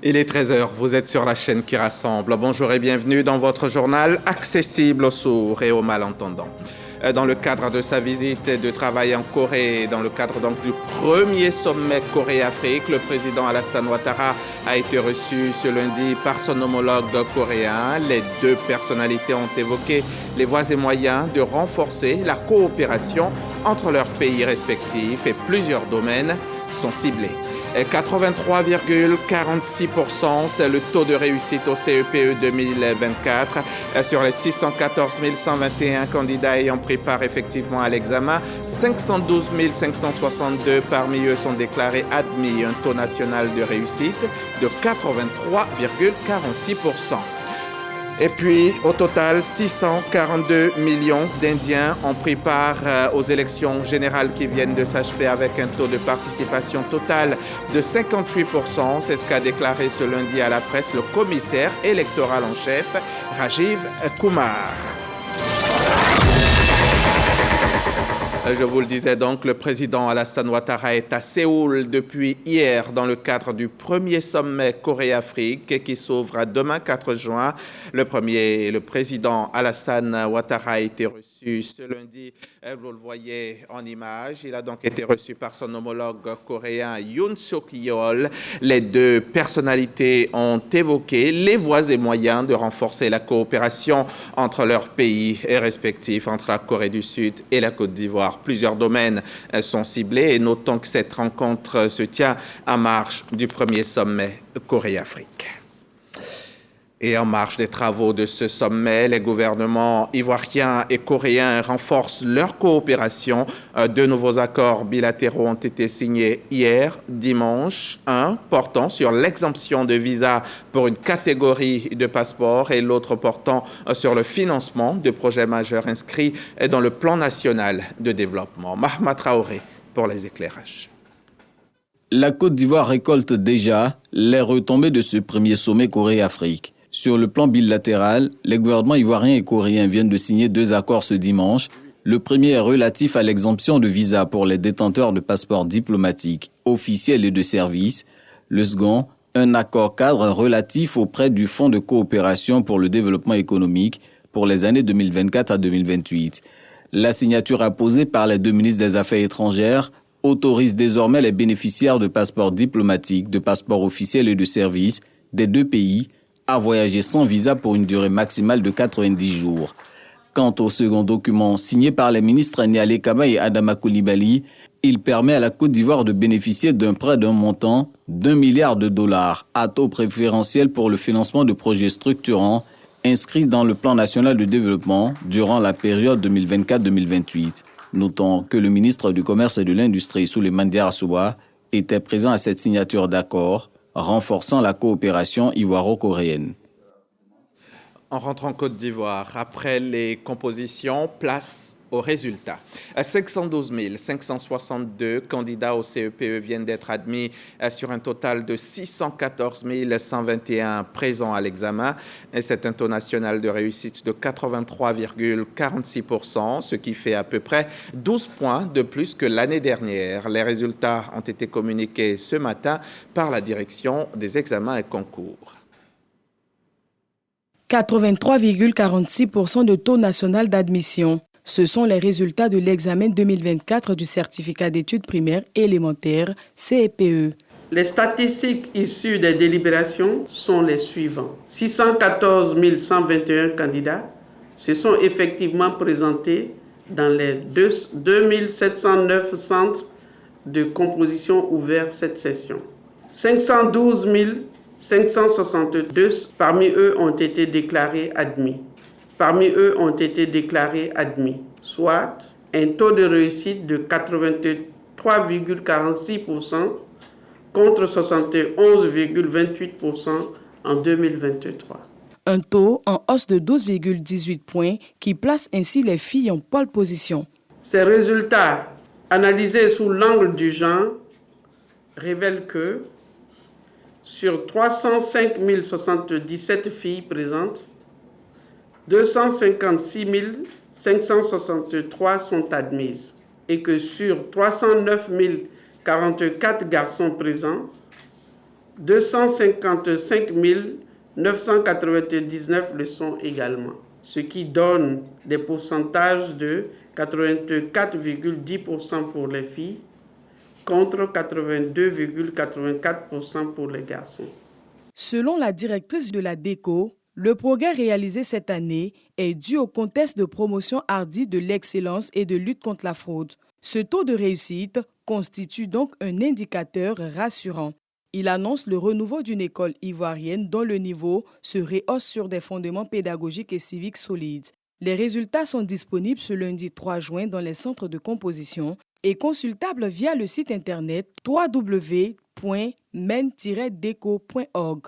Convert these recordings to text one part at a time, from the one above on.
Il est 13 heures, vous êtes sur la chaîne qui rassemble. Bonjour et bienvenue dans votre journal accessible aux sourds et aux malentendants. Dans le cadre de sa visite de travail en Corée, dans le cadre donc du premier sommet Corée-Afrique, le président Alassane Ouattara a été reçu ce lundi par son homologue coréen. Les deux personnalités ont évoqué les voies et moyens de renforcer la coopération entre leurs pays respectifs et plusieurs domaines sont ciblés. 83,46%, c'est le taux de réussite au CEPE 2024. Sur les 614 121 candidats ayant pris part effectivement à l'examen, 512 562 parmi eux sont déclarés admis, un taux national de réussite de 83,46%. Et puis, au total, 642 millions d'Indiens ont pris part aux élections générales qui viennent de s'achever avec un taux de participation totale de 58%. C'est ce qu'a déclaré ce lundi à la presse le commissaire électoral en chef, Rajiv Kumar. Je vous le disais donc, le président Alassane Ouattara est à Séoul depuis hier dans le cadre du premier sommet Corée-Afrique qui s'ouvre demain 4 juin. Le président Alassane Ouattara a été reçu ce lundi, vous le voyez en image. Il a donc été reçu par son homologue coréen Yoon Suk-yeol. Les deux personnalités ont évoqué les voies et moyens de renforcer la coopération entre leurs pays respectifs, entre la Corée du Sud et la Côte d'Ivoire. Plusieurs domaines sont ciblés et notons que cette rencontre se tient en marge du premier sommet Corée-Afrique. Et en marge des travaux de ce sommet, les gouvernements ivoiriens et coréens renforcent leur coopération. Deux nouveaux accords bilatéraux ont été signés hier, dimanche. Un portant sur l'exemption de visa pour une catégorie de passeports et l'autre portant sur le financement de projets majeurs inscrits dans le plan national de développement. Mahma Traoré pour les éclairages. La Côte d'Ivoire récolte déjà les retombées de ce premier sommet Corée-Afrique. Sur le plan bilatéral, les gouvernements ivoiriens et coréens viennent de signer deux accords ce dimanche. Le premier est relatif à l'exemption de visa pour les détenteurs de passeports diplomatiques, officiels et de service. Le second, un accord cadre relatif au prêt du Fonds de coopération pour le développement économique pour les années 2024 à 2028. La signature apposée par les deux ministres des Affaires étrangères autorise désormais les bénéficiaires de passeports diplomatiques, de passeports officiels et de service des deux pays à voyager sans visa pour une durée maximale de 90 jours. Quant au second document signé par les ministres Nialé Kaba et Adama Coulibaly, il permet à la Côte d'Ivoire de bénéficier d'un prêt d'un montant d'$1 milliard à taux préférentiel pour le financement de projets structurants inscrits dans le plan national de développement durant la période 2024-2028. Notons que le ministre du Commerce et de l'Industrie, Souleymane Diarra était présent à cette signature d'accord, renforçant la coopération ivoiro-coréenne. En rentrant en Côte d'Ivoire, après les compositions, place aux résultats. 512 562 candidats au CEPE viennent d'être admis sur un total de 614 121 présents à l'examen. C'est un taux national de réussite de 83,46%, ce qui fait à peu près 12 points de plus que l'année dernière. Les résultats ont été communiqués ce matin par la direction des examens et concours. 83,46% de taux national d'admission. Ce sont les résultats de l'examen 2024 du certificat d'études primaires et élémentaires, CEPE. Les statistiques issues des délibérations sont les suivants. 614 121 candidats se sont effectivement présentés dans les 2709 centres de composition ouverts cette session. 512 562 parmi eux ont été déclarés admis. Soit un taux de réussite de 83,46% contre 71,28% en 2023. Un taux en hausse de 12,18 points qui place ainsi les filles en pole position. Ces résultats, analysés sous l'angle du genre, révèlent que sur 305 077 filles présentes, 256 563 sont admises et que sur 309 044 garçons présents, 255 999 le sont également, ce qui donne des pourcentages de 84,10% pour les filles contre 82,84% pour les garçons. Selon la directrice de la DECO, le progrès réalisé cette année est dû au contexte de promotion hardie de l'excellence et de lutte contre la fraude. Ce taux de réussite constitue donc un indicateur rassurant. Il annonce le renouveau d'une école ivoirienne dont le niveau se rehausse sur des fondements pédagogiques et civiques solides. Les résultats sont disponibles ce lundi 3 juin dans les centres de composition et consultables via le site internet www.men-deco.org.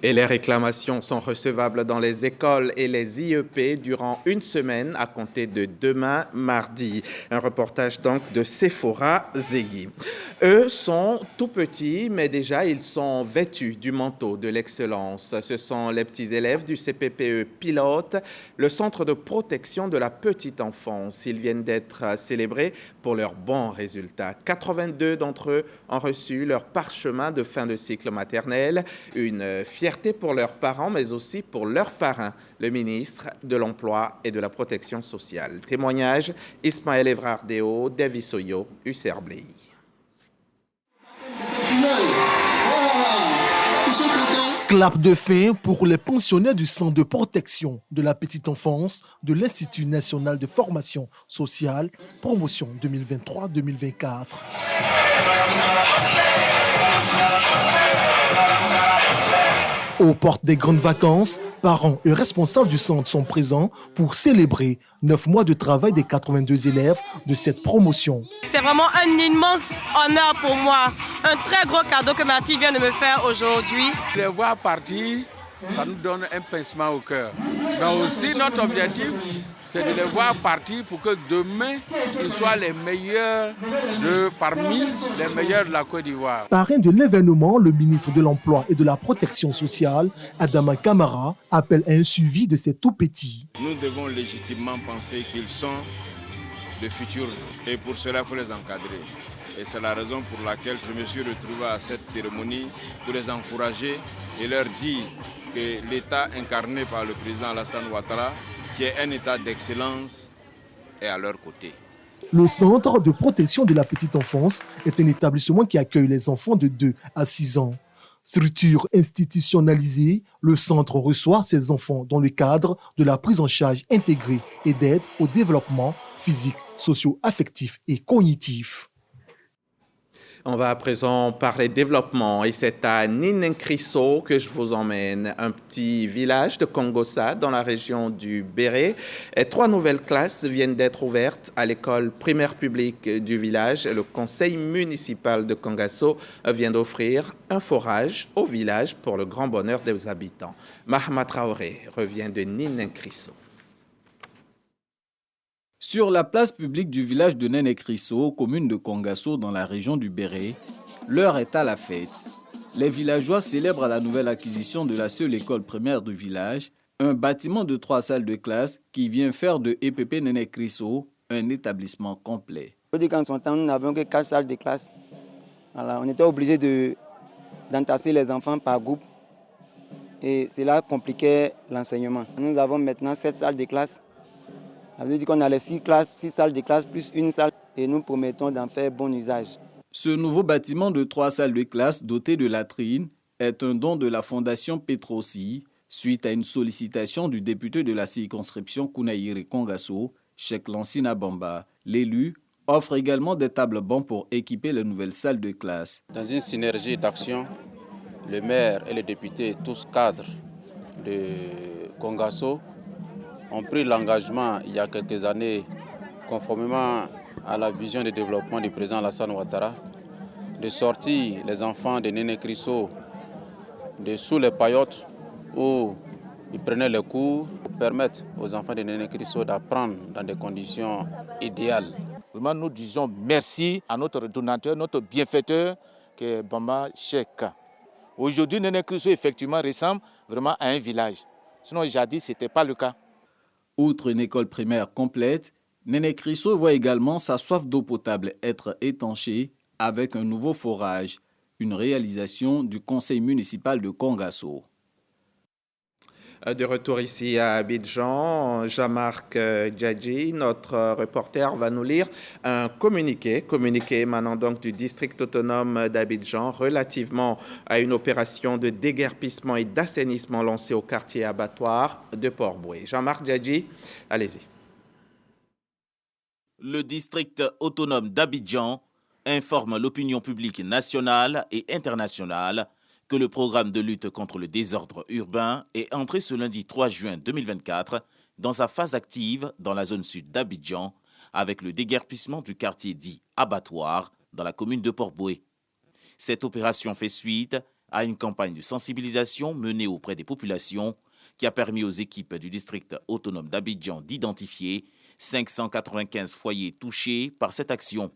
Et les réclamations sont recevables dans les écoles et les IEP durant une semaine à compter de demain, mardi. Un reportage donc de Sephora Zegui. Eux sont tout petits, mais déjà ils sont vêtus du manteau de l'excellence. Ce sont les petits élèves du CPPE Pilote, le centre de protection de la petite enfance. Ils viennent d'être célébrés pour leurs bons résultats. 82 d'entre eux ont reçu leur parchemin de fin de cycle maternel, une fierté pour leurs parents, mais aussi pour leurs parrains, le ministre de l'Emploi et de la Protection sociale. Témoignage, Ismaël Evrardeo, Davis Oyo, UCR Blei. Clap de fin pour les pensionnaires du Centre de protection de la petite enfance de l'Institut national de formation sociale, promotion 2023-2024. Aux portes des grandes vacances, parents et responsables du centre sont présents pour célébrer 9 mois de travail des 82 élèves de cette promotion. C'est vraiment un immense honneur pour moi, un très gros cadeau que ma fille vient de me faire aujourd'hui. Les voir partir, ça nous donne un pincement au cœur. Mais aussi notre objectif, c'est de les voir partir pour que demain, ils soient les meilleurs parmi les meilleurs de la Côte d'Ivoire. Parrain de l'événement, le ministre de l'Emploi et de la Protection sociale, Adama Kamara, appelle à un suivi de ces tout-petits. Nous devons légitimement penser qu'ils sont le futur et pour cela, il faut les encadrer. Et c'est la raison pour laquelle je me suis retrouvé à cette cérémonie pour les encourager et leur dire que l'État incarné par le président Alassane Ouattara, qui est un État d'excellence, est à leur côté. Le Centre de protection de la petite enfance est un établissement qui accueille les enfants de 2 à 6 ans. Structure institutionnalisée, le centre reçoit ces enfants dans le cadre de la prise en charge intégrée et d'aide au développement physique, socio-affectif et cognitif. On va à présent parler développement et c'est à Ninenkrisso que je vous emmène, un petit village de Kongossa dans la région du Béré. 3 nouvelles classes viennent d'être ouvertes à l'école primaire publique du village. Le conseil municipal de Kongasso vient d'offrir un forage au village pour le grand bonheur des habitants. Mahama Traoré revient de Ninenkrisso. Sur la place publique du village de Ninenkrisso, commune de Kongasso dans la région du Béré, l'heure est à la fête. Les villageois célèbrent la nouvelle acquisition de la seule école primaire du village, un bâtiment de 3 salles de classe qui vient faire de EPP Ninenkrisso un établissement complet. En son temps, nous n'avions que 4 salles de classe. Voilà, on était obligé d'entasser les enfants par groupe et cela compliquait l'enseignement. Nous avons maintenant 7 salles de classe. Ça veut dire qu'on a les 6 salles de classe plus une salle et nous promettons d'en faire bon usage. Ce nouveau bâtiment de 3 salles de classe doté de latrines est un don de la Fondation Petrosi suite à une sollicitation du député de la circonscription Kounaïri Kongasso, Cheikh Lansina Bamba. L'élu offre également des tables bancs pour équiper les nouvelles salles de classe. Dans une synergie d'action, le maire et les députés, tous cadres de Kongasso, ont pris l'engagement il y a quelques années, conformément à la vision de développement du président Alassane Ouattara, de sortir les enfants de Ninenkrisso de sous les paillotes où ils prenaient les cours pour permettre aux enfants de Ninenkrisso d'apprendre dans des conditions idéales. Vraiment, nous disons merci à notre donateur, notre bienfaiteur, qui est Bamba Cheikh. Aujourd'hui, Ninenkrisso effectivement ressemble vraiment à un village. Sinon, jadis, ce n'était pas le cas. Outre une école primaire complète, Ninenkrisso voit également sa soif d'eau potable être étanchée avec un nouveau forage. une réalisation du conseil municipal de Kongasso. De retour ici à Abidjan, Jean-Marc Djadji, notre reporter, va nous lire un communiqué émanant donc du district autonome d'Abidjan relativement à une opération de déguerpissement et d'assainissement lancée au quartier abattoir de Port-Boué. Jean-Marc Djadji, allez-y. Le district autonome d'Abidjan informe l'opinion publique nationale et internationale que le programme de lutte contre le désordre urbain est entré ce lundi 3 juin 2024 dans sa phase active dans la zone sud d'Abidjan avec le déguerpissement du quartier dit abattoir dans la commune de Port-Boué. Cette opération fait suite à une campagne de sensibilisation menée auprès des populations qui a permis aux équipes du district autonome d'Abidjan d'identifier 595 foyers touchés par cette action.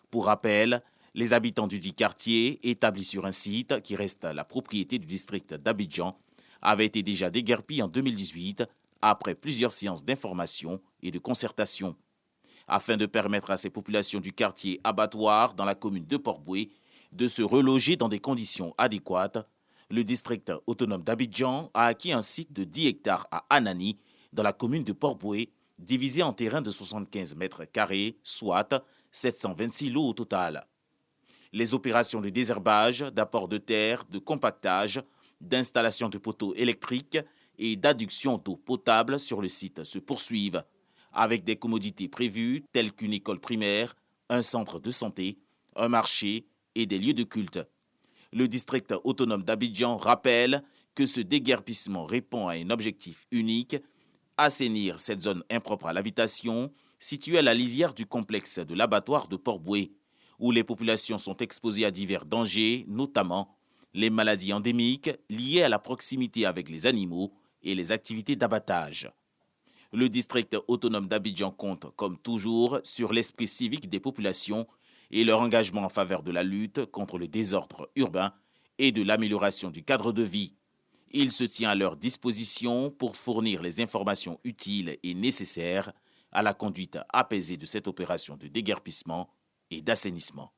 Pour rappel, les habitants du dit quartier, établis sur un site qui reste la propriété du district d'Abidjan, avaient été déjà déguerpis en 2018 après plusieurs séances d'information et de concertation. Afin de permettre à ces populations du quartier abattoir dans la commune de Port-Boué de se reloger dans des conditions adéquates, le district autonome d'Abidjan a acquis un site de 10 hectares à Anani, dans la commune de Port-Boué, divisé en terrain de 75 mètres carrés, soit 726 lots au total. Les opérations de désherbage, d'apport de terre, de compactage, d'installation de poteaux électriques et d'adduction d'eau potable sur le site se poursuivent, avec des commodités prévues telles qu'une école primaire, un centre de santé, un marché et des lieux de culte. Le district autonome d'Abidjan rappelle que ce déguerpissement répond à un objectif unique, assainir cette zone impropre à l'habitation, située à la lisière du complexe de l'abattoir de Port-Boué, où les populations sont exposées à divers dangers, notamment les maladies endémiques liées à la proximité avec les animaux et les activités d'abattage. Le district autonome d'Abidjan compte, comme toujours, sur l'esprit civique des populations et leur engagement en faveur de la lutte contre le désordre urbain et de l'amélioration du cadre de vie. Il se tient à leur disposition pour fournir les informations utiles et nécessaires à la conduite apaisée de cette opération de déguerpissement et d'assainissement.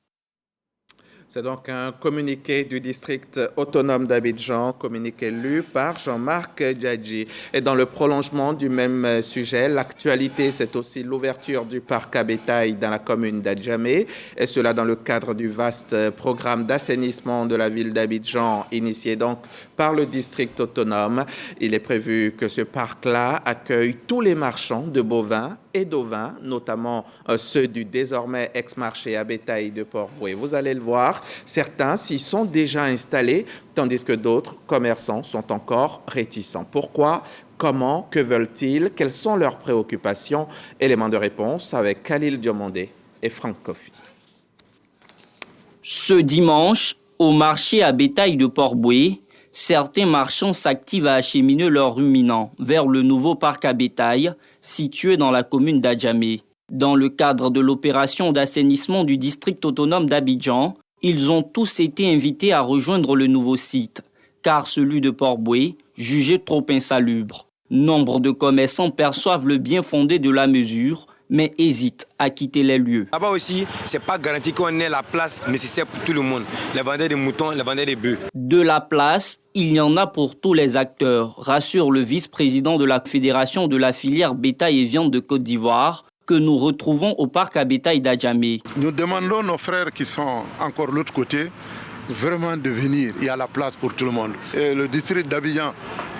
C'est donc un communiqué du district autonome d'Abidjan, communiqué lu par Jean-Marc Djadji. Et dans le prolongement du même sujet, l'actualité, c'est aussi l'ouverture du parc à bétail dans la commune d'Adjamé, et cela dans le cadre du vaste programme d'assainissement de la ville d'Abidjan, initié donc par le district autonome. Il est prévu que ce parc-là accueille tous les marchands de bovins et d'ovins, notamment ceux du désormais ex-marché à bétail de Port-Boué. Vous allez le voir, certains s'y sont déjà installés, tandis que d'autres commerçants sont encore réticents. Pourquoi ? Comment ? Que veulent-ils ? Quelles sont leurs préoccupations ? Éléments de réponse avec Khalil Diomondé et Franck Kofi. Ce dimanche, au marché à bétail de Port-Boué, certains marchands s'activent à acheminer leurs ruminants vers le nouveau parc à bétail situé dans la commune d'Adjamé. Dans le cadre de l'opération d'assainissement du district autonome d'Abidjan, ils ont tous été invités à rejoindre le nouveau site, car celui de Port-Boué, jugé trop insalubre. Nombre de commerçants perçoivent le bien fondé de la mesure, mais hésitent à quitter les lieux. Là-bas aussi, ce n'est pas garanti qu'on ait la place nécessaire pour tout le monde. Les vendeurs de moutons, les vendeurs de bœufs. De la place, il y en a pour tous les acteurs, rassure le vice-président de la Fédération de la filière bétail et viande de Côte d'Ivoire, que nous retrouvons au parc à bétail d'Adjamé. Nous demandons nos frères qui sont encore de l'autre côté vraiment de venir. Il y a la place pour tout le monde. Et le district d'Abidjan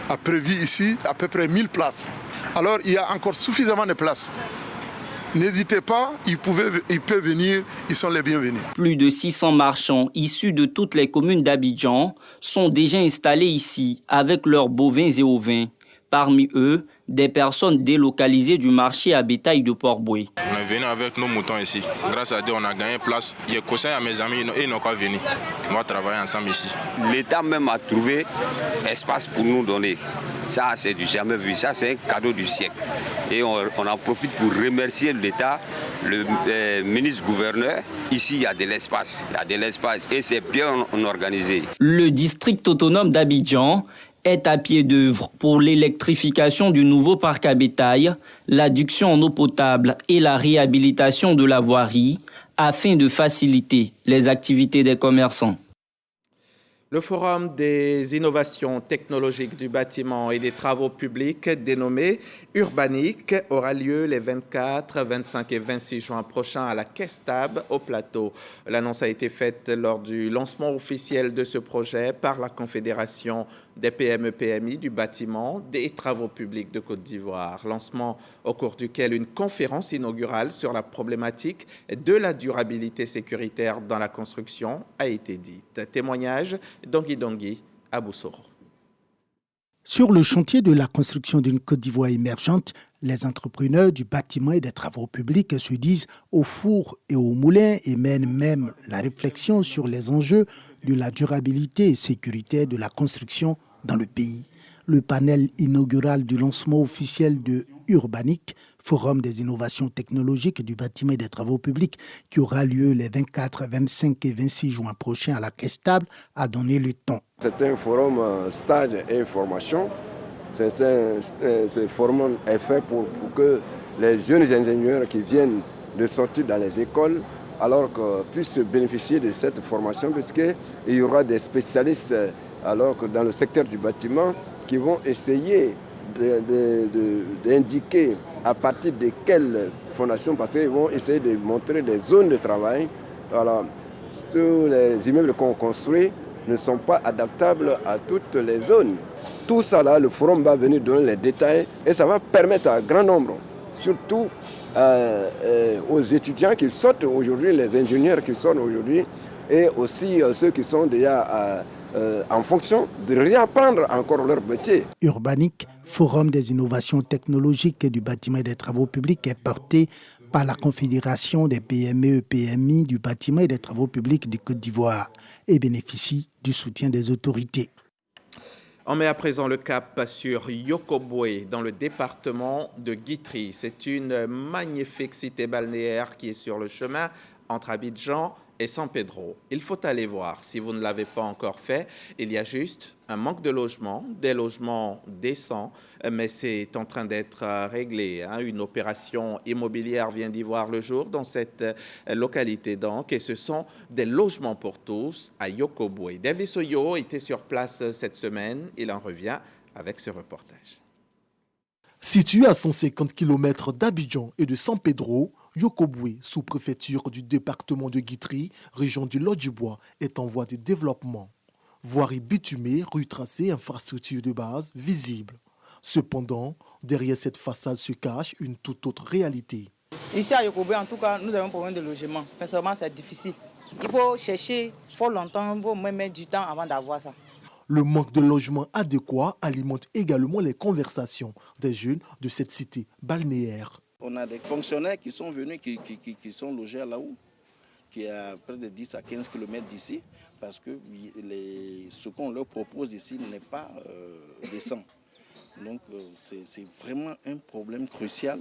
a prévu ici à peu près 1000 places. Alors il y a encore suffisamment de places. N'hésitez pas, ils peuvent venir, ils sont les bienvenus. Plus de 600 marchands issus de toutes les communes d'Abidjan sont déjà installés ici avec leurs bovins et ovins. Parmi eux, des personnes délocalisées du marché à bétail de Port-Boué. On est venu avec nos moutons ici. Grâce à Dieu, on a gagné place. J'ai conseillé à mes amis, ils n'ont qu'à venir. On va travailler ensemble ici. L'État même a trouvé espace pour nous donner. Ça, c'est du jamais vu. Ça, c'est un cadeau du siècle. Et on en profite pour remercier l'État, le ministre-gouverneur. Ici, il y a de l'espace. Il y a de l'espace et c'est bien organisé. Le district autonome d'Abidjan est à pied d'œuvre pour l'électrification du nouveau parc à bétail, l'adduction en eau potable et la réhabilitation de la voirie afin de faciliter les activités des commerçants. Le Forum des innovations technologiques du bâtiment et des travaux publics, dénommé Urbanic, aura lieu les 24, 25 et 26 juin prochains à la Kestab au Plateau. L'annonce a été faite lors du lancement officiel de ce projet par la Confédération des PME-PMI du bâtiment des travaux publics de Côte d'Ivoire. Lancement au cours duquel une conférence inaugurale sur la problématique de la durabilité sécuritaire dans la construction a été dite. Témoignage Dongui à Boussoro. Sur le chantier de la construction d'une Côte d'Ivoire émergente, les entrepreneurs du bâtiment et des travaux publics se disent au four et au moulin et mènent même la réflexion sur les enjeux de la durabilité et sécurité de la construction dans le pays. Le panel inaugural du lancement officiel de Urbanic, Forum des innovations technologiques du bâtiment et des travaux publics, qui aura lieu les 24, 25 et 26 juin prochains à la Kestab, a donné le ton. C'est un forum stage et formation. Ce forum est fait pour que les jeunes ingénieurs qui viennent de sortir dans les écoles alors que puissent bénéficier de cette formation, puisqu'il y aura des spécialistes alors que dans le secteur du bâtiment qui vont essayer d'indiquer à partir de quelles fondations, parce qu'ils vont essayer de montrer des zones de travail. Voilà. Tous les immeubles qu'on construit ne sont pas adaptables à toutes les zones. Tout ça là, le forum va venir donner les détails et ça va permettre à un grand nombre, surtout aux étudiants qui sortent aujourd'hui, les ingénieurs qui sortent aujourd'hui, et aussi ceux qui sont déjà en fonction de réapprendre encore leur métier. Urbanic, Forum des innovations technologiques du bâtiment et des travaux publics, est porté par la Confédération des PME-PMI du bâtiment et des travaux publics de Côte d'Ivoire et bénéficie du soutien des autorités. On met à présent le cap sur Yokobwe, dans le département de Guitry. C'est une magnifique cité balnéaire qui est sur le chemin entre Abidjan et San Pedro. Il faut aller voir si vous ne l'avez pas encore fait. Il y a juste un manque de logements, des logements décents, mais c'est en train d'être réglé. Une opération immobilière vient d'y voir le jour dans cette localité donc, et ce sont des logements pour tous à Yokobwe. Davis Oyo était sur place cette semaine. Il en revient avec ce reportage. Situé à 150 km d'Abidjan et de San Pedro, Yokobwe, sous-préfecture du département de Guitry, région du Lot-du-Bois, est en voie de développement. Voirie bitumée, rue tracée, infrastructure de base visible. Cependant, derrière cette façade se cache une toute autre réalité. Ici à Yokobwe, en tout cas, nous avons un problème de logement. Sincèrement, c'est difficile. Il faut chercher, il faut longtemps, il faut même mettre du temps avant d'avoir ça. Le manque de logement adéquat alimente également les conversations des jeunes de cette cité balnéaire. On a des fonctionnaires qui sont venus, qui sont logés là-haut, qui est à près de 10 à 15 km d'ici, parce que ce qu'on leur propose ici n'est pas décent. Donc c'est vraiment un problème crucial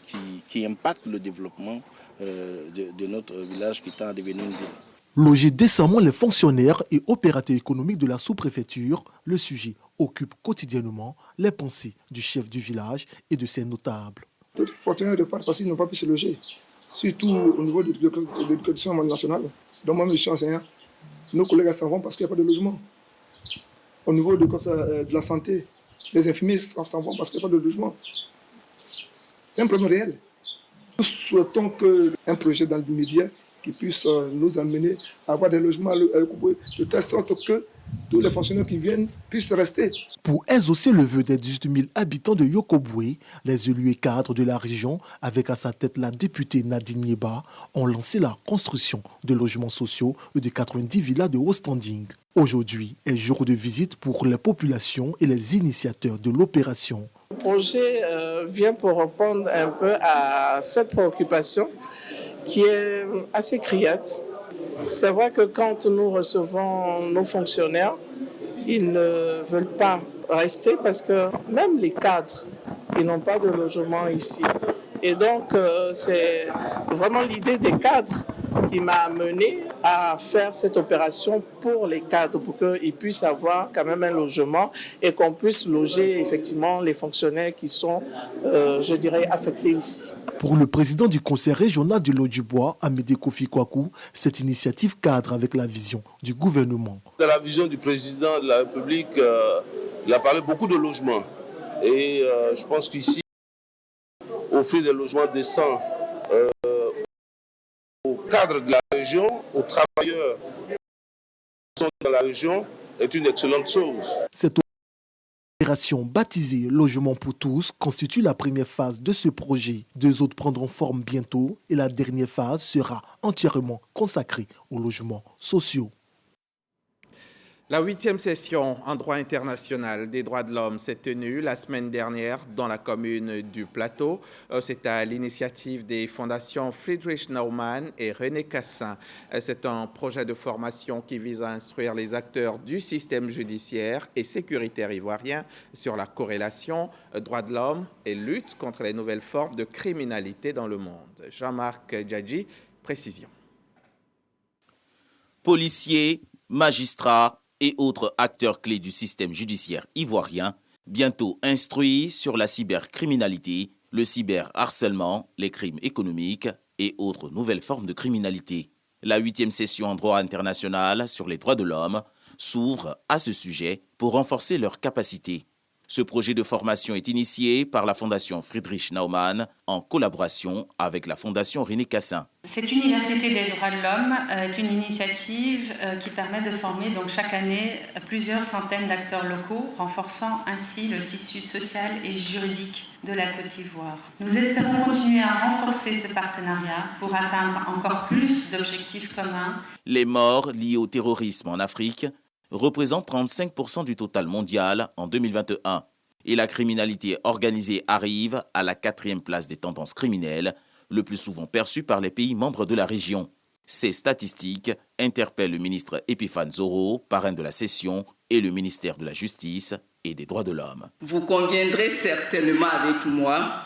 qui impacte le développement de notre village qui tend à devenir une ville. Loger décemment les fonctionnaires et opérateurs économiques de la sous-préfecture, le sujet occupe quotidiennement les pensées du chef du village et de ses notables. D'autres fonctionnaires repartent parce qu'ils n'ont pas pu se loger, surtout au niveau de l'éducation nationale. Donc moi, je suis enseignant. Nos collègues s'en vont parce qu'il n'y a pas de logement. Au niveau de la santé, les infirmiers s'en vont parce qu'il n'y a pas de logement. C'est un problème réel. Nous souhaitons qu'un projet dans l'immédiat qui puisse nous amener à avoir des logements de telle sorte que tous les fonctionnaires qui viennent puissent rester. Pour exaucer le vœu des 18 000 habitants de Yokobwe, les élus et cadres de la région, avec à sa tête la députée Nadine Yeba, ont lancé la construction de logements sociaux et de 90 villas de haut standing. Aujourd'hui est jour de visite pour les populations et les initiateurs de l'opération. Le projet vient pour répondre un peu à cette préoccupation qui est assez criante. C'est vrai que quand nous recevons nos fonctionnaires, ils ne veulent pas rester parce que même les cadres, ils n'ont pas de logement ici. Et donc, c'est vraiment l'idée des cadres qui m'a amené à faire cette opération pour les cadres, pour qu'ils puissent avoir quand même un logement et qu'on puisse loger effectivement les fonctionnaires qui sont, je dirais, affectés ici. Pour le président du conseil régional de l'Eau-du-Bois, Amédée Kofi Kwaku, cette initiative cadre avec la vision du gouvernement. Dans la vision du président de la République, il a parlé beaucoup de logements. Et je pense qu'ici, offrir des logements décents aux cadres de la région, aux travailleurs qui sont dans la région, est une excellente chose. Cette opération baptisée Logement pour tous constitue la première phase de ce projet. 2 autres prendront forme bientôt et la dernière phase sera entièrement consacrée aux logements sociaux. La 8e session en droit international des droits de l'homme s'est tenue la semaine dernière dans la commune du Plateau. C'est à l'initiative des fondations Friedrich Naumann et René Cassin. C'est un projet de formation qui vise à instruire les acteurs du système judiciaire et sécuritaire ivoirien sur la corrélation droits de l'homme et lutte contre les nouvelles formes de criminalité dans le monde. Jean-Marc Djadji, précision. Policiers, magistrats et autres acteurs clés du système judiciaire ivoirien, bientôt instruits sur la cybercriminalité, le cyberharcèlement, les crimes économiques et autres nouvelles formes de criminalité. La 8e session en droit international sur les droits de l'homme s'ouvre à ce sujet pour renforcer leurs capacités. Ce projet de formation est initié par la Fondation Friedrich Naumann en collaboration avec la Fondation René Cassin. Cette Université des droits de l'homme est une initiative qui permet de former donc chaque année plusieurs centaines d'acteurs locaux, renforçant ainsi le tissu social et juridique de la Côte d'Ivoire. Nous espérons continuer à renforcer ce partenariat pour atteindre encore plus d'objectifs communs. Les morts liés au terrorisme en Afrique représentent 35% du total mondial en 2021. Et la criminalité organisée arrive à la 4e place des tendances criminelles, le plus souvent perçue par les pays membres de la région. Ces statistiques interpellent le ministre Epiphane Zoro, parrain de la session, et le ministère de la Justice et des Droits de l'Homme. Vous conviendrez certainement avec moi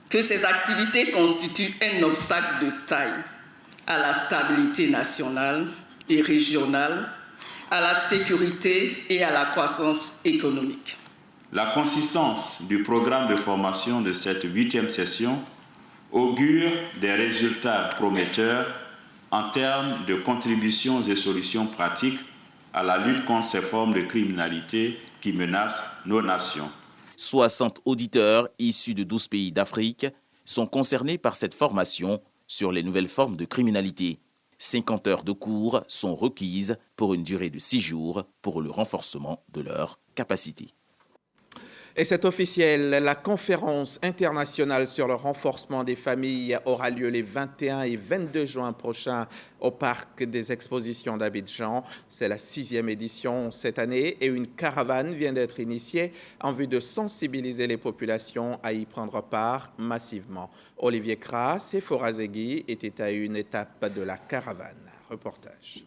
que ces activités constituent un obstacle de taille à la stabilité nationale et régionale, à la sécurité et à la croissance économique. La consistance du programme de formation de cette 8e session augure des résultats prometteurs en termes de contributions et solutions pratiques à la lutte contre ces formes de criminalité qui menacent nos nations. 60 auditeurs issus de 12 pays d'Afrique sont concernés par cette formation sur les nouvelles formes de criminalité. 50 heures de cours sont requises pour une durée de 6 jours pour le renforcement de leurs capacités. Et c'est officiel, la conférence internationale sur le renforcement des familles aura lieu les 21 et 22 juin prochains au Parc des Expositions d'Abidjan. C'est la 6e édition cette année et une caravane vient d'être initiée en vue de sensibiliser les populations à y prendre part massivement. Olivier Kras et Forazegui étaient à une étape de la caravane. Reportage.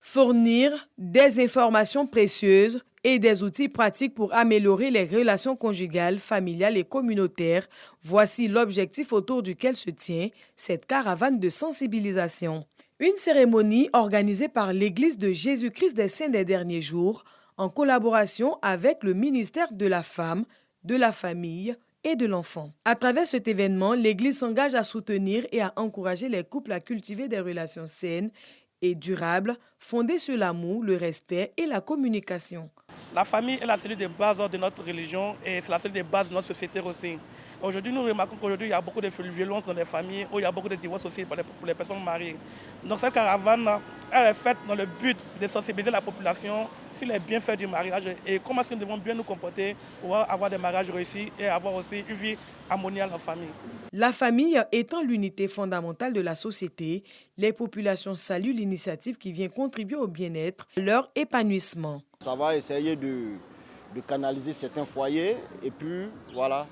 Fournir des informations précieuses et des outils pratiques pour améliorer les relations conjugales, familiales et communautaires. Voici l'objectif autour duquel se tient cette caravane de sensibilisation. Une cérémonie organisée par l'Église de Jésus-Christ des Saints des Derniers Jours en collaboration avec le ministère de la Femme, de la Famille et de l'Enfant. À travers cet événement, l'Église s'engage à soutenir et à encourager les couples à cultiver des relations saines et durables, fondées sur l'amour, le respect et la communication. La famille est la cellule de base de notre religion et c'est la cellule de base de notre société aussi. Aujourd'hui, nous remarquons qu'aujourd'hui, il y a beaucoup de violences dans les familles, où il y a beaucoup de divorces aussi pour les personnes mariées. Donc cette caravane, elle est faite dans le but de sensibiliser la population sur les bienfaits du mariage et comment est-ce que nous devons bien nous comporter pour avoir des mariages réussis et avoir aussi une vie harmoniale en famille. La famille étant l'unité fondamentale de la société, les populations saluent l'initiative qui vient contribuer au bien-être, leur épanouissement. Ça va essayer de canaliser certains foyers et puis voilà,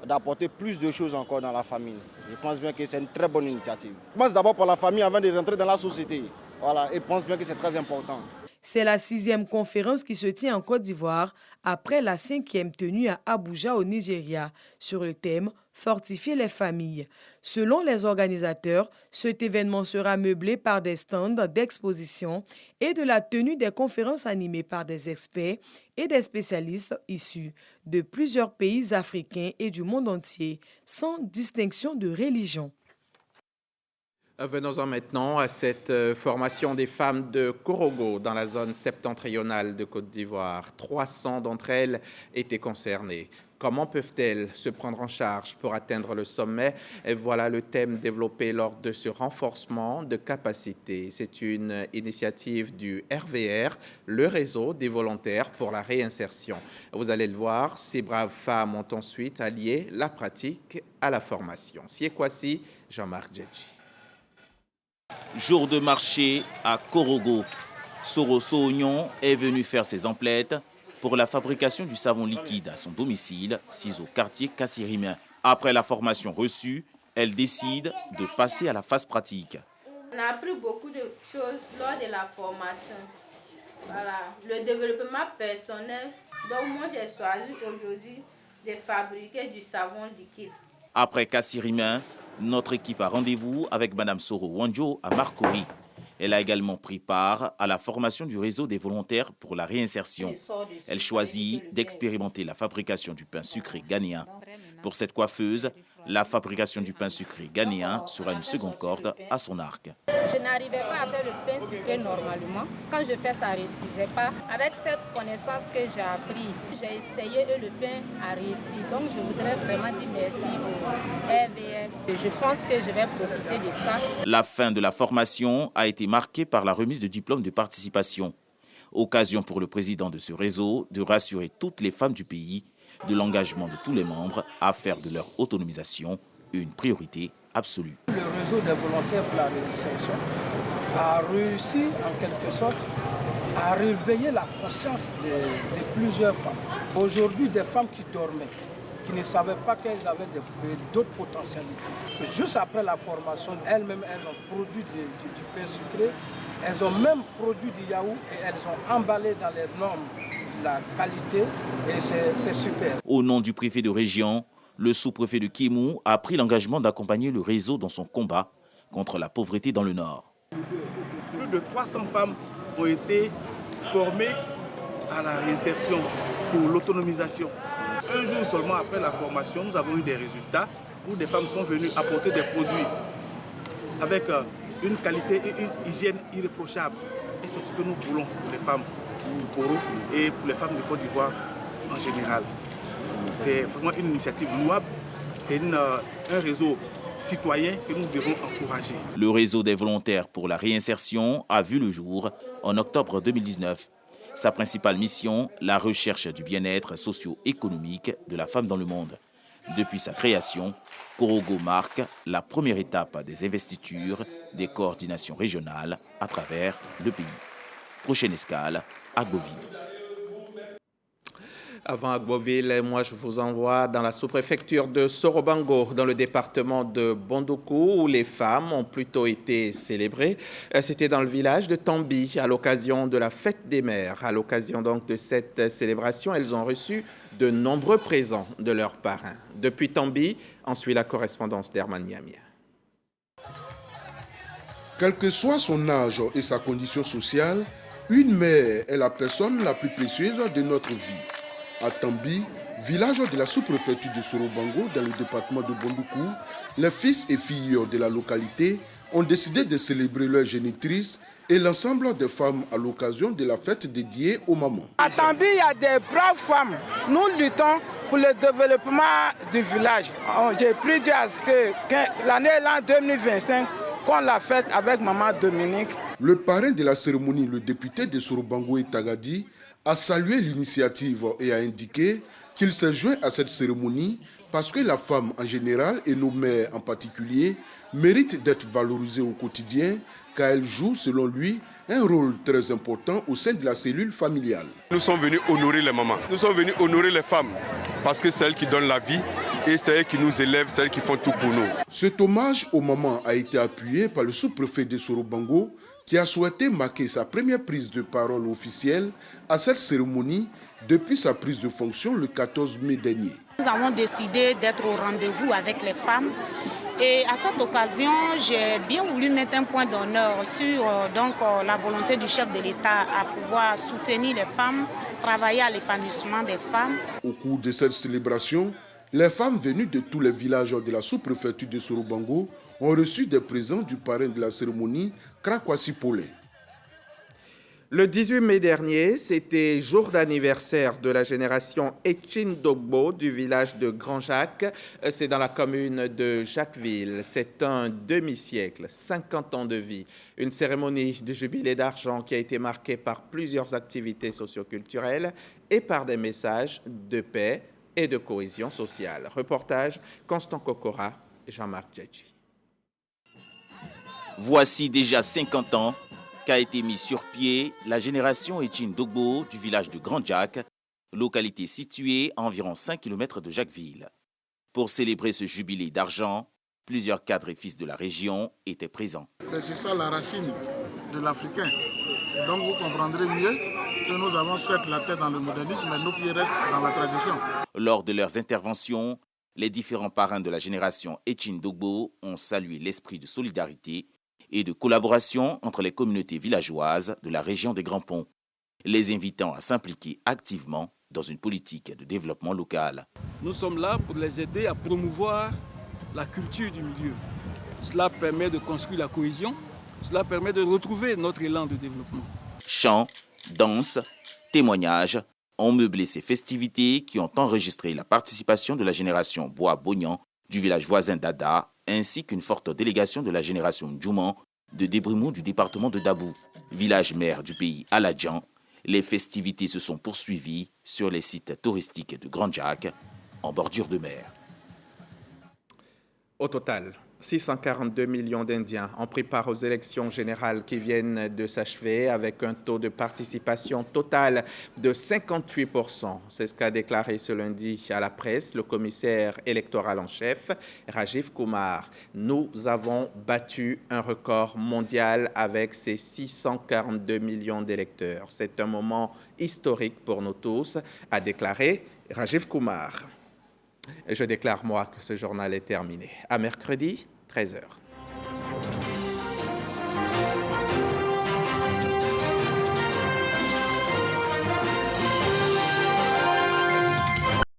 d'apporter plus de choses encore dans la famille. Je pense bien que c'est une très bonne initiative. Je pense d'abord pour la famille avant de rentrer dans la société. Voilà, et je pense bien que c'est très important. C'est la 6e conférence qui se tient en Côte d'Ivoire après la 5e tenue à Abuja au Nigeria sur le thème « Fortifier les familles ». Selon les organisateurs, cet événement sera meublé par des stands d'exposition et de la tenue des conférences animées par des experts et des spécialistes issus de plusieurs pays africains et du monde entier, sans distinction de religion. Venons-en maintenant à cette formation des femmes de Korogo dans la zone septentrionale de Côte d'Ivoire. 300 d'entre elles étaient concernées. Comment peuvent-elles se prendre en charge pour atteindre le sommet? Et voilà le thème développé lors de ce renforcement de capacité. C'est une initiative du RVR, le réseau des volontaires pour la réinsertion. Vous allez le voir, ces braves femmes ont ensuite allié la pratique à la formation. Siekwasi, Jean-Marc Djedji. Jour de marché à Korogo. Soro Soognon est venu faire ses emplettes pour la fabrication du savon liquide à son domicile, au quartier Kassirimain. Après la formation reçue, elle décide de passer à la phase pratique. On a appris beaucoup de choses lors de la formation. Voilà, le développement personnel. Donc moi j'ai choisi aujourd'hui de fabriquer du savon liquide. Après Kassirimain, notre équipe a rendez-vous avec Mme Soro Wanjo à Marcory. Elle a également pris part à la formation du réseau des volontaires pour la réinsertion. Elle choisit d'expérimenter la fabrication du pain sucré ghanéen. Pour cette coiffeuse, la fabrication du pain sucré ghanéen sera une seconde corde à son arc. Je n'arrivais pas à faire le pain sucré normalement. Quand je fais ça, ça ne réussissait pas. Avec cette connaissance que j'ai apprise, j'ai essayé et le pain a réussi. Donc je voudrais vraiment dire merci au RVR. Je pense que je vais profiter de ça. La fin de la formation a été marquée par la remise de diplômes de participation. Occasion pour le président de ce réseau de rassurer toutes les femmes du pays de l'engagement de tous les membres à faire de leur autonomisation une priorité absolue. Le réseau des volontaires pour la réinsertion a réussi en quelque sorte à réveiller la conscience de plusieurs femmes. Aujourd'hui, des femmes qui dormaient, qui ne savaient pas qu'elles avaient d'autres potentialités. Juste après la formation, elles-mêmes, elles ont produit du pain sucré, elles ont même produit du yaourt et elles ont emballé dans les normes de la qualité et c'est super. Au nom du préfet de région, le sous-préfet de Kimou a pris l'engagement d'accompagner le réseau dans son combat contre la pauvreté dans le Nord. Plus de 300 femmes ont été formées à la réinsertion pour l'autonomisation. Un jour seulement après la formation, nous avons eu des résultats où des femmes sont venues apporter des produits avec une qualité et une hygiène irréprochable. Et c'est ce que nous voulons pour les femmes du Koro et pour les femmes de Côte d'Ivoire en général. C'est vraiment une initiative louable, c'est un réseau citoyen que nous devons encourager. Le réseau des volontaires pour la réinsertion a vu le jour en octobre 2019. Sa principale mission, la recherche du bien-être socio-économique de la femme dans le monde. Depuis sa création, Korogo marque la première étape des investitures des coordinations régionales à travers le pays. Prochaine escale, Agboville. Avant Agboville, moi je vous envoie dans la sous-préfecture de Sorobango, dans le département de Bondoukou, où les femmes ont plutôt été célébrées. C'était dans le village de Tambi, à l'occasion de la fête des mères. À l'occasion donc de cette célébration, elles ont reçu de nombreux présents de leurs parrains. Depuis Tambi, on suit la correspondance d'Herman Yamia. Quel que soit son âge et sa condition sociale, une mère est la personne la plus précieuse de notre vie. À Tambi, village de la sous-préfecture de Sorobango, dans le département de Bondoukou, les fils et filles de la localité ont décidé de célébrer leur génitrice et l'ensemble des femmes à l'occasion de la fête dédiée aux mamans. À Tambi, il y a des braves femmes. Nous luttons pour le développement du village. J'ai pris Dieu à ce que l'année 2025, qu'on l'a fête avec maman Dominique. Le parrain de la cérémonie, le député de Sorobango et Tagadi, a salué l'initiative et a indiqué qu'il s'est joint à cette cérémonie parce que la femme en général et nos mères en particulier méritent d'être valorisées au quotidien car elles jouent, selon lui, un rôle très important au sein de la cellule familiale. Nous sommes venus honorer les mamans, nous sommes venus honorer les femmes parce que c'est elles qui donnent la vie et c'est eux qui nous élèvent, c'est eux qui font tout pour nous. Cet hommage aux mamans a été appuyé par le sous-préfet de Soro-Bango qui a souhaité marquer sa première prise de parole officielle à cette cérémonie depuis sa prise de fonction le 14 mai dernier. Nous avons décidé d'être au rendez-vous avec les femmes. Et à cette occasion, j'ai bien voulu mettre un point d'honneur sur la volonté du chef de l'État à pouvoir soutenir les femmes, travailler à l'épanouissement des femmes. Au cours de cette célébration, les femmes venues de tous les villages de la sous-préfecture de Soro-Bango ont reçu des présents du parrain de la cérémonie, Krakwasi Polé. Le 18 mai dernier, c'était jour d'anniversaire de la génération Echin Dogbo du village de Grand-Jacques. C'est dans la commune de Jacquesville. C'est un demi-siècle, 50 ans de vie. Une cérémonie de jubilé d'argent qui a été marquée par plusieurs activités socioculturelles et par des messages de paix et de cohésion sociale. Reportage Constant Kokora et Jean-Marc Djedji. Voici déjà 50 ans qu'a été mis sur pied la génération Echin Dogbo du village de Grand-Jacques, localité située à environ 5 km de Jacquesville. Pour célébrer ce jubilé d'argent, plusieurs cadres et fils de la région étaient présents. C'est ça la racine de l'Africain. Et donc vous comprendrez mieux que nous avons certes la tête dans le modernisme, mais nos pieds restent dans la tradition. Lors de leurs interventions, les différents parrains de la génération Echin Dogbo ont salué l'esprit de solidarité et de collaboration entre les communautés villageoises de la région des Grands Ponts, les invitant à s'impliquer activement dans une politique de développement local. Nous sommes là pour les aider à promouvoir la culture du milieu. Cela permet de construire la cohésion, cela permet de retrouver notre élan de développement. Chants, danses, témoignages ont meublé ces festivités qui ont enregistré la participation de la génération Bois-Bognan du village voisin d'Ada, ainsi qu'une forte délégation de la génération Ndjouman de Débrimou du département de Dabou. Village mère du pays Aladjan, les festivités se sont poursuivies sur les sites touristiques de Grand-Jacques, en bordure de mer. Au total, 642 millions d'Indiens ont pris part aux élections générales qui viennent de s'achever avec un taux de participation total de 58%. C'est ce qu'a déclaré ce lundi à la presse le commissaire électoral en chef, Rajiv Kumar. Nous avons battu un record mondial avec ces 642 millions d'électeurs. C'est un moment historique pour nous tous, a déclaré Rajiv Kumar. Je déclare, moi, que ce journal est terminé. À mercredi, 13h.